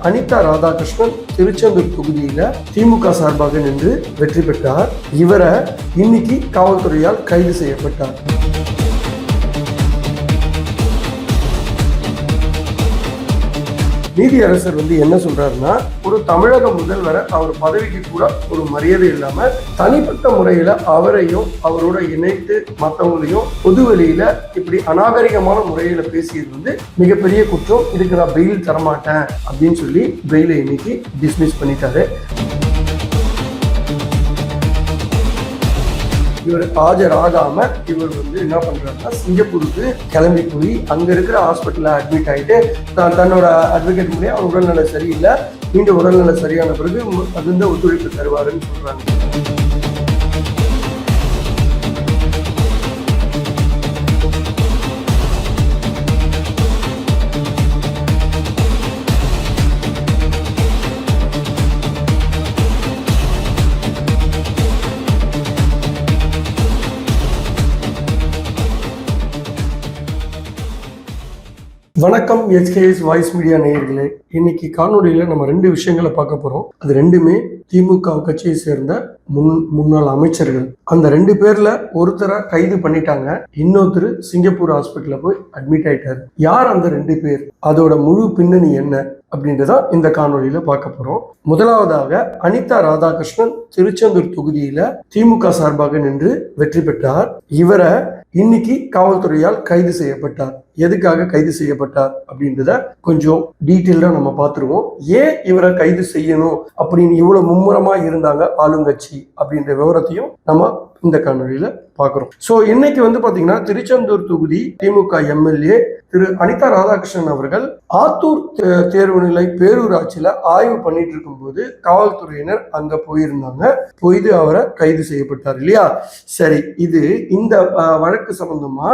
அனிதா ராதாகிருஷ்ணன் திருச்செந்தூர் தொகுதியில திமுக சார்பாக நின்று வெற்றி பெற்றார். இவரை இன்னைக்கு காவல்துறையால் கைது செய்யப்பட்டார். நீதியரசர் என்ன சொல்றாருன்னா, ஒரு தமிழக முதல்வரை அவர் பதவிக்கு கூட ஒரு மரியாதை இல்லாம தனிப்பட்ட முறையில அவரையும் அவரோட இணைத்து மற்றவங்களையும் பொதுவெளியில இப்படி அநாகரிகமான முறையில பேசியது மிகப்பெரிய குற்றம். இதுக்கு நான் பெயில் தரமாட்டேன் அப்படின்னு சொல்லி பெயிலை இன்னைக்கு டிஸ்மிஸ் பண்ணிட்டாரு. இவர் ஆஜராகாம இவர் என்ன பண்றாருன்னா, சிங்கப்பூருக்கு கிளம்பி போய் அங்க இருக்கிற ஹாஸ்பிட்டல்ல அட்மிட் ஆகிட்டு தன்னோட அட்வொகேட் மூலியம் அவர் உடல்நல சரியில்லை, மீண்டும் உடல்நல சரியான பிறகு அதுந்த ஒத்துழைப்பு தருவாருன்னு சொல்றாங்க. வணக்கம் HKS வாய்ஸ் மீடியா நேயர்களே. இன்னைக்கு காணொலியில நம்ம 2 விஷயங்களை பார்க்க போறோம். அது ரெண்டுமே திமுக கட்சியை சேர்ந்த முன்னாள் அமைச்சர்கள். அந்த 2 பேர்ல ஒருத்தரை கைது பண்ணிட்டாங்க, இன்னொருத்தர் சிங்கப்பூர் ஹாஸ்பிட்டல்ல போய் அட்மிட் ஆயிட்டாரு. யார் அந்த 2 பேர், அதோட முழு பின்னணி என்ன அப்படின்றத இந்த காணொலியில பார்க்க போறோம். முதலாவதாக அனிதா ராதாகிருஷ்ணன் திருச்செந்தூர் தொகுதியில திமுக சார்பாக நின்று வெற்றி பெற்றார். இவரை இன்னைக்கு காவல்துறையால் கைது செய்யப்பட்டார். எதுக்காக கைது செய்யப்பட்டார் அப்படின்றத கொஞ்சம் டீட்டெயிலா நம்ம பார்த்துருவோம். ஏன் இவரை கைது செய்யணும் அப்படின்னு இவ்வளவு மும்முரமா இருந்தாங்க ஆளுங்கட்சி அப்படின்ற விவரத்தையும் நம்ம இந்த காணொலியில பார்க்கிறோம். சோ இன்னைக்கு பாத்தீங்கன்னா திருச்செந்தூர் தொகுதி திமுக MLA திரு அனிதா ராதாகிருஷ்ணன் அவர்கள் ஆத்தூர் தேர்வு நிலை பேரூராட்சியில ஆய்வு பண்ணிட்டு இருக்கும் போது காவல்துறையினர் அங்க போயிருந்தாங்க. போயிட்டு அவரை கைது செய்யப்பட்டார் இல்லையா? சரி, இந்த வழக்கு சம்பந்தமா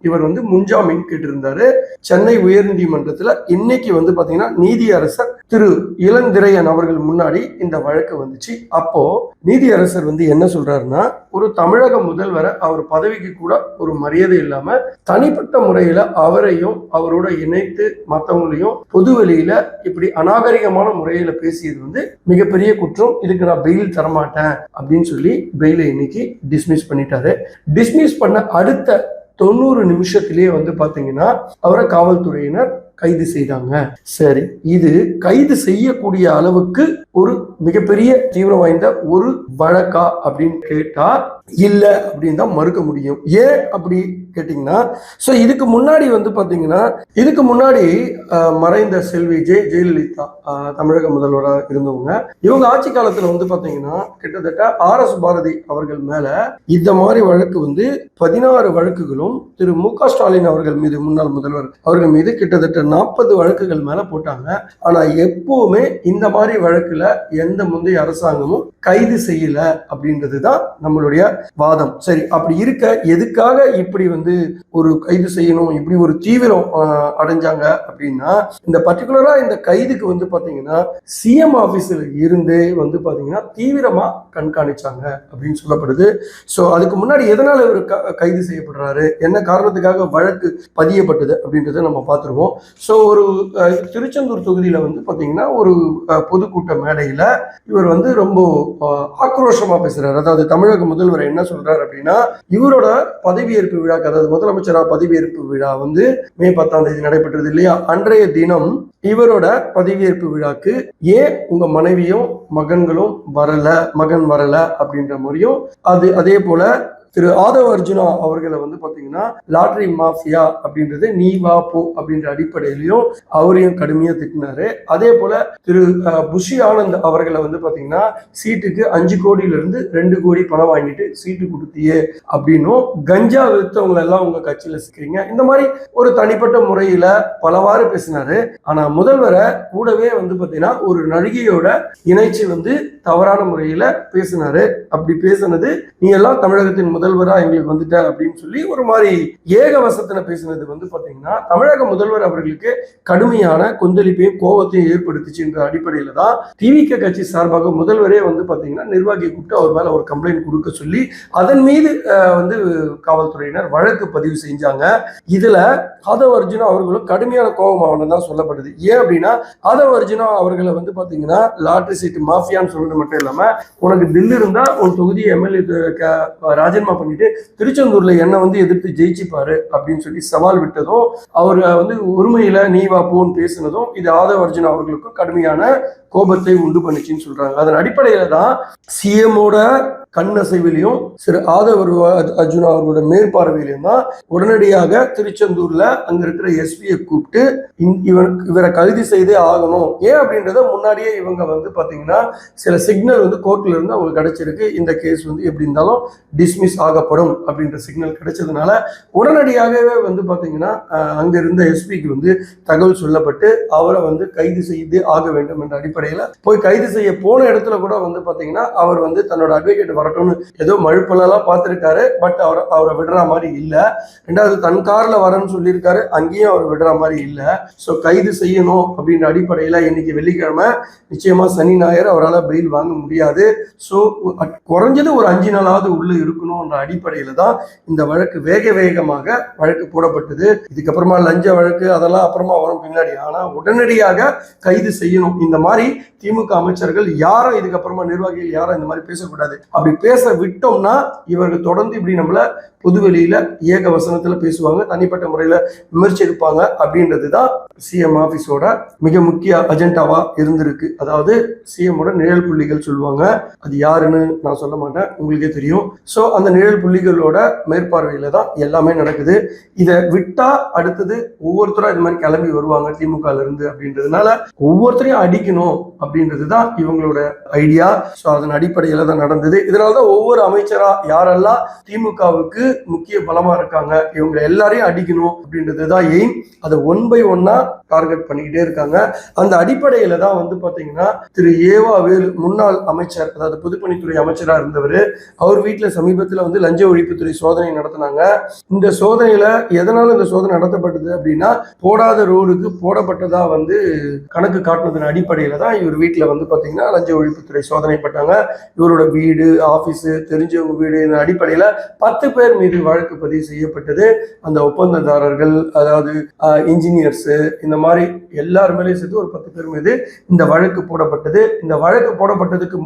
இவர் முன்ஜாமீன் கேட்டிருந்தாரு. சென்னை உயர்நீதிமன்றத்துல இன்னைக்கு பாத்தீங்கன்னா நீதியரசர் திரு இளந்திரையன் அவர்கள் முன்னாடி இந்த வழக்கு வந்துச்சு. அப்போ நீதியரசர் என்ன சொல்றாருன்னா, ஒரு தமிழக முதல்வரை அவர் பதவிக்கு கூட ஒரு மரியாதை இல்லாம தனிப்பட்ட முறையில அவரையும் அவரோட இணைத்து மற்றவங்களையும் பொதுவெளியில இப்படி அநாகரிகமான முறையில பேசியது மிகப்பெரிய குற்றம். இதுக்கு நான் பெயில் தரமாட்டேன் அப்படின்னு சொல்லி பெயிலை இன்னைக்கு டிஸ்மிஸ் பண்ணிட்டாரு. டிஸ்மிஸ் பண்ண அடுத்த 90 நிமிஷத்திலேயே பாத்தீங்கன்னா அவரை காவல்துறையினர் கைது செய்தாங்க. சரி, இது கைது செய்யக்கூடிய அளவுக்கு ஒரு மிகப்பெரிய தீவிரம் வாய்ந்த ஒரு வழக்கா அப்படின்னு கேட்டா இல்ல அப்படின்னு தான் மறுக்க முடியும். ஏன் அப்படி கேட்டீங்கன்னா, சோ இதுக்கு முன்னாடி பாத்தீங்கன்னா இதுக்கு முன்னாடி மறைந்த செல்வி ஜெயலலிதா தமிழக முதல்வராக இருந்தவங்க, இவங்க ஆட்சி காலத்துல பாத்தீங்கன்னா கிட்டத்தட்ட RS பாரதி அவர்கள் மேல இந்த மாதிரி வழக்கு 16 வழக்குகளும் திரு MK ஸ்டாலின் அவர்கள் மீது, முன்னாள் முதல்வர் அவர்கள் மீது கிட்டத்தட்ட 40 வழக்குகள் மேல போட்டாங்க. ஆனா எப்பவுமே இந்த மாதிரி வழக்குல எந்த முந்தைய அரசாங்கமும் கைது செய்யல அப்படின்றதுதான் நம்மளுடைய வாதம். சரி, அப்படி இருக்க எதுக்காக இப்படி ஒரு கைது செய்யணும், இப்படி ஒரு தீவிரம் அடைஞ்சாங்க அப்படின்னா, இந்த பர்டிகுலரா இந்த கைதுக்கு பாத்தீங்கன்னா CM ஆபீஸ்ல இருந்தே பாத்தீங்கன்னா தீவிரமா கண்காணிச்சாங்க அப்படின்னு சொல்லப்படுது. சோ அதுக்கு முன்னாடி எதனால இவர் கைது செய்யப்படுறாரு, என்ன காரணத்துக்காக வழக்கு பதியப்பட்டது அப்படின்றத நம்ம பார்த்துருவோம். ஸோ ஒரு திருச்செந்தூர் தொகுதியில பாத்தீங்கன்னா ஒரு பொதுக்கூட்ட மேடையில இவர் ரொம்ப ஆக்ரோஷமா பேசுறாரு. அதாவது தமிழக முதல்வர் என்ன சொல்றாரு அப்படின்னா, இவரோட பதவியேற்பு விழா, அதாவது முதலமைச்சராக பதவியேற்பு விழா மே 10ஆம் தேதி நடைபெற்றது இல்லையா? அன்றைய தினம் இவரோட பதவியேற்பு விழாக்கு ஏன் உங்க மனைவியும் மகன் வரல அப்படின்ற முறையும், அதே போல திரு ஆதவ அர்ஜுனா அவர்களை பாத்தீங்கன்னா லாட்டரி மாஃபியா அப்படின்றது நீ வா போ அப்படின்ற அடிப்படையிலையும் அவரையும் கடுமையா திட்டினாரு. அதே போல திரு புஷி ஆனந்த் அவர்களை பாத்தீங்கன்னா சீட்டுக்கு 5 கோடியிலிருந்து 2 கோடி பணம் வாங்கிட்டு சீட்டு கொடுத்தியே அப்படின்னும், கஞ்சா வித்தவங்களை எல்லாம் உங்க கட்சியில சிக்கிறீங்க, இந்த மாதிரி ஒரு தனிப்பட்ட முறையில பலவாறு பேசினாரு. ஆனா முதல்வரை கூடவே பாத்தீங்கன்னா ஒரு நடிகையோட இணைச்சு தவறான முறையில பேசினாரு. அப்படி பேசினது நீ எல்லாம் தமிழகத்தின் முதல்வரா எங்களுக்கு வந்துட்ட அப்படின்னு சொல்லி ஒரு மாதிரி ஏகவசத்தின பேசினது வந்து பாத்தீங்கன்னா தமிழக முதல்வர் அவர்களுக்கு கடுமையான கொந்தளிப்பையும் கோபத்தையும் ஏற்படுத்திச்சுன்ற அடிப்படையில தான் திமுக கட்சி சார்பாக முதல்வரே வந்து பாத்தீங்கன்னா நிர்வாகியை கூப்பிட்டு அவர் மேல ஒரு கம்ப்ளைண்ட் கொடுக்க சொல்லி அதன் மீது வந்து காவல்துறையினர் வழக்கு பதிவு செஞ்சாங்க. இதுல ஆதவ் அர்ஜுனா அவர்களும் கடுமையான கோபம் தான் சொல்லப்படுது. ஏன் அப்படின்னா ஆதவ் அர்ஜுனா அவர்களை வந்து பாத்தீங்கன்னா லாட்டரி சீட்டு மாஃபியான்னு சொல்றது மட்டும் இல்லாம உனக்கு தில்லு இருந்தா உன் தொகுதி எம்எல்ஏ ராஜினாமா பண்ணிட்டு திருச்செந்தூர்ல என்ன வந்து எதிர்த்து ஜெயிச்சுப்பாரு அப்படின்னு சொல்லி சவால் விட்டதும் அவர் வந்து உரிமையில நீ வா போன்னு பேசினதும் இது ஆதவ் அர்ஜுனா அவர்களுக்கும் கடுமையான கோபத்தை உண்டு பண்ணிச்சுன்னு சொல்றாங்க. அதன் அடிப்படையில தான் சிஎம்மோட கண்ணசைவிலையும் திரு ஆதவ் அர்ஜுனா அவர்களோட மேற்பார்வையிலையும் தான் உடனடியாக திருச்செந்தூர்ல அங்க இருக்கிற எஸ்பியை கூப்பிட்டு இவரை கைது செய்தே ஆகணும். ஏன் அப்படின்றத முன்னாடியே இவங்க வந்து பாத்தீங்கன்னா சில சிக்னல் வந்து கோர்ட்ல இருந்து அவங்களுக்கு கிடைச்சிருக்கு. இந்த கேஸ் வந்து எப்படி இருந்தாலும் டிஸ்மிஸ் ஆகப்படும் அப்படின்ற சிக்னல் கிடைச்சதுனால உடனடியாகவே வந்து பாத்தீங்கன்னா அங்க இருந்த எஸ்பிக்கு வந்து தகவல் சொல்லப்பட்டு அவரை வந்து கைது செய்து ஆக வேண்டும் என்ற அடிப்படையில போய் கைது செய்ய போன இடத்துல கூட வந்து பாத்தீங்கன்னா அவர் வந்து தன்னோட அட்வொகேட் வரட்டும்னு ஏதோ மழுப்பலாம் பார்த்திருக்காரு. பட் அவரை விடுற மாதிரி இல்ல. ரெண்டாவது தன் கார்ல வரன்னு சொல்லியிருக்காரு, அங்கேயும் அவர் விடுற மாதிரி இல்ல. சோ கைது செய்யணும் அப்படின்ற அடிப்படையில இன்னைக்கு வெள்ளிக்கிழமை நிச்சயமா சனி ஞாயிறு அவரால் பெயில் வாங்க முடியாது. ஸோ குறைஞ்சது ஒரு 5 நாளாவது உள்ள இருக்கணும்ன்ற அடிப்படையில தான் இந்த வழக்கு வேகமாக வழக்கு போடப்பட்டது. இதுக்கப்புறமா லஞ்ச வழக்கு அதெல்லாம் அப்புறமா வரும் பின்னாடி. ஆனா உடனடியாக கைது செய்யணும். இந்த மாதிரி திமுக அமைச்சர்கள் யாரும் இதுக்கப்புறமா நிர்வாகிகள் யாரும் இந்த மாதிரி பேசக்கூடாது. அப்படி பேச விட்டோம்னா இவர்கள் தொடர்ந்து இப்படி நம்மள பொதுவெளியில ஏக வசனத்துல பேசுவாங்க, தனிப்பட்ட முறையில விமர்சிப்பாங்க அப்படின்றதுதான் சிஎம் ஆபீஸோட மிக முக்கிய அஜெண்டாவா இருந்திருக்கு. அதாவது சிஎம்மோட நிழல் புள்ளிகள் சொல்லுவாங்க, அது யாருன்னு நான் சொல்ல மாட்டேன், உங்களுக்கே தெரியும். சோ அந்த நிழல் புள்ளிகளோட மேற்பார்வையில தான் எல்லாமே நடக்குது. இதை விட்டா அடுத்தது ஒவ்வொருத்தரும் இது மாதிரி கிளம்பி வருவாங்க திமுக இருந்து அப்படின்றதுனால ஒவ்வொருத்தரையும் அடிக்கணும் அப்படின்றதுதான் இவங்களோட ஐடியா. சோ அதன் அடிப்படையில தான் நடந்தது. இதனாலதான் ஒவ்வொரு அமைச்சரா யாரெல்லாம் திமுகவுக்கு முக்கிய பலமா இருக்காங்க இவங்க எல்லாரையும் அடிக்கணும் அப்படின்றதுதான் எய்ம். அதை 1 by 1 டார்கெட் பண்ணிக்கிட்டே இருக்காங்க. அந்த அடிப்படையில தான் வந்து பாத்தீங்கன்னா திரு ஏவா வேலு முன்னாள் அமைச்சர், அதாவது பொதுப்பணித்துறை அமைச்சரா இருந்தவர், அவர் வீட்டுல சமீபத்துல வந்து லஞ்ச ஒழிப்புத்துறை சோதனை நடத்தினாங்க. இந்த சோதனையில எதனால இந்த சோதனை நடத்தப்பட்டது அப்படின்னா போடாத ரோடுக்கு போடப்பட்டதா வந்து கணக்கு காட்டினதன் அடிப்படையில தான் இவர் வீட்டுல வந்து பாத்தீங்கன்னா லஞ்ச ஒழிப்புத்துறை சோதனை பட்டாங்க. இவரோட வீடு, ஆபீஸ், தெரிஞ்சவங்க வீடு அடிப்படையில 10 பேர் மீது வழக்கு பதிவு செய்யப்பட்டது. அந்த ஒப்பந்ததாரர்கள், அதாவது இன்ஜினியர்ஸ், இந்த மாதிரி எல்லாருமே சேர்த்து ஒரு 10 பேர் மீது இந்த வழக்கு போடப்பட்டது. இந்த வழக்கு போடப்பட்டதுக்கு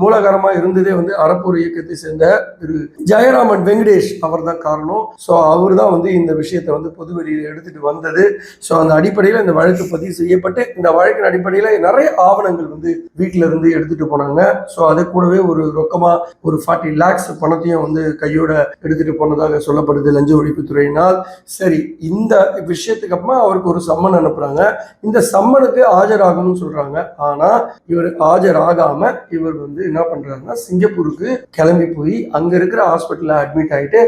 மூலகாரமா இருந்ததே வந்து அறப்போர் இயக்கத்தை சேர்ந்த திரு ஜெயராமன் வெங்கடேஷ் அவர் தான் காரணம். ஸோ அவர் தான் வந்து இந்த விஷயத்தை வந்து பொதுவெளியில் எடுத்துட்டு வந்தது. ஸோ அந்த அடிப்படையில் இந்த வழக்கு பதிவு செய்யப்பட்டு இந்த வழக்கின் அடிப்படையில் நிறைய ஆவணங்கள் வந்து வீட்டில இருந்து எடுத்துட்டு போனாங்க. ஸோ அது கூடவே ஒரு ரொக்கமா ஒரு 40 lakhs பணத்தையும் வந்து கையோட எடுத்துட்டு போனதாக சொல்லப்படுது லஞ்ச ஒழிப்புத்துறையினால். சரி, இந்த விஷயத்துக்கு அப்புறமா அவருக்கு ஒரு சம்மன் அனுப்புறாங்க. இந்த சம்மனுக்கு ஆஜராகணும்னு சொல்றாங்க. ஆனா இவர் ஆஜராகாம இவர் வந்து என்ன பண்றாருன்னா சிங்கப்பூருக்கு கிளம்பி போய் அங்க இருக்கிற ஹாஸ்பிட்டல்ல அட்மிட் ஆயிட்டு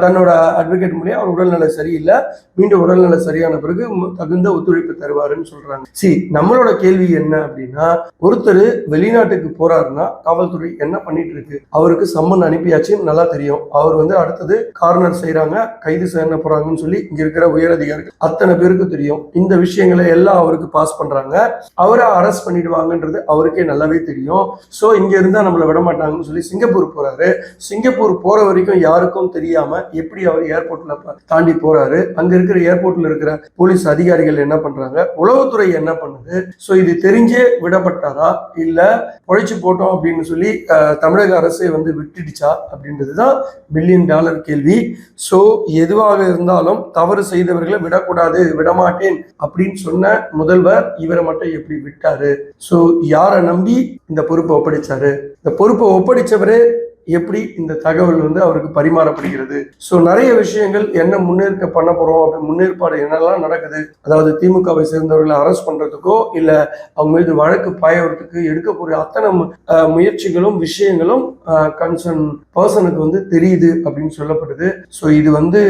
தன்னோட அட்வொகேட் மூலியம் அவர் உடல்நிலை சரியில்லை, மீண்டும் உடல்நிலை சரியான பிறகு தகுந்த ஒத்துழைப்பு தருவாருன்னு சொல்றாங்க. சரி, நம்மளோட கேள்வி என்ன அப்படின்னா, ஒருத்தர் வெளிநாட்டுக்கு போறாருன்னா காவல்துறை என்ன பண்ணிட்டு இருக்கு? அவருக்கு சம்மன் அனுப்பியாச்சுன்னு நல்லா தெரியும். அவர் வந்து அடுத்தது கார்னர் செய்யறாங்க, கைது செய்ய போறாங்கன்னு சொல்லி இங்க இருக்கிற உயர் அதிகாரிகள் அத்தனை பேருக்கு தெரியும். இந்த விஷயங்களை எல்லாம் அவருக்கு பாஸ் பண்றாங்க. அவரை அரெஸ்ட் பண்ணிடுவாங்கன்றது அவருக்கே நல்லாவே தெரியும். சோ இங்க இருந்தா நம்மள விட மாட்டாங்கன்னு சொல்லி சிங்கப்பூர் போறாரு. சிங்கப்பூர் போற வரைக்கும் யாருக்கும் தெரியாம எப்படி அவர் ஏர்போர்ட்ல தாண்டி போறாரு. அங்க இருக்கிற ஏர்போர்ட்ல இருக்கிற போலீஸ் அதிகாரிகள் என்ன பண்றாங்க, உளவுத்துறை என்ன பண்ணுது? சோ இது தெரிஞ்சே விடப்பட்டாரா இல்ல பொழைச்சு போட்டோம் அப்படின்னு சொல்லி தமிழக அரசு வந்து விட்டுடுச்சா அப்படின்றதுதான் $1 பில்லியன் கேள்வி. சோ எதுவாக இருந்தாலும் தவறு செய்தவர்களை விடக்கூடாது, விடமாட்டேன் அப்படின்னு சொன்ன முதல்வர் இவரை மட்டும் எப்படி விட்டாரு? சோ யாரை நம்பி இந்த பொறுப்பை ஒப்படைச்சாரு? இந்த பொறுப்பை ஒப்படைச்சவரே எப்படி இந்த தகவல் வந்து அவருக்கு பரிமாறப்படுகிறது? ஸோ நிறைய விஷயங்கள் என்ன முன்னேற்க பண்ண போறோம், அப்படி முன்னேற்பாடு என்னெல்லாம் நடக்குது, அதாவது திமுகவை சேர்ந்தவர்களை அரெஸ்ட் பண்றதுக்கோ இல்ல அவங்க மீது வழக்கு பாயறதுக்கு எடுக்கக்கூடிய அத்தனை முயற்சிகளும் விஷயங்களும் கன்சர்ன் பர்சனுக்கு வந்து தெரியுது அப்படின்னு சொல்லப்படுது. ஸோ இது வந்து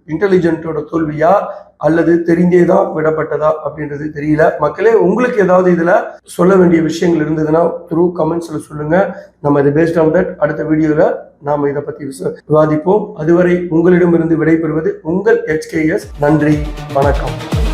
இன்டெலிஜென்ட்டோட தோல்வியா அல்லது தெரிந்தே தான் விடப்பட்டதா அப்படின்றது தெரியல. மக்களே, உங்களுக்கு ஏதாவது இதுல சொல்ல வேண்டிய விஷயங்கள் இருந்ததுன்னா த்ரூ கமெண்ட்ஸ்ல சொல்லுங்க. நம்ம இது பேஸ்ட் ஆன் தட் அடுத்த வீடியோல நாம இதை பத்தி விவாதிப்போம். அதுவரை உங்களிடமிருந்து விடைபெறுவது உங்கள் HKS. நன்றி, வணக்கம்.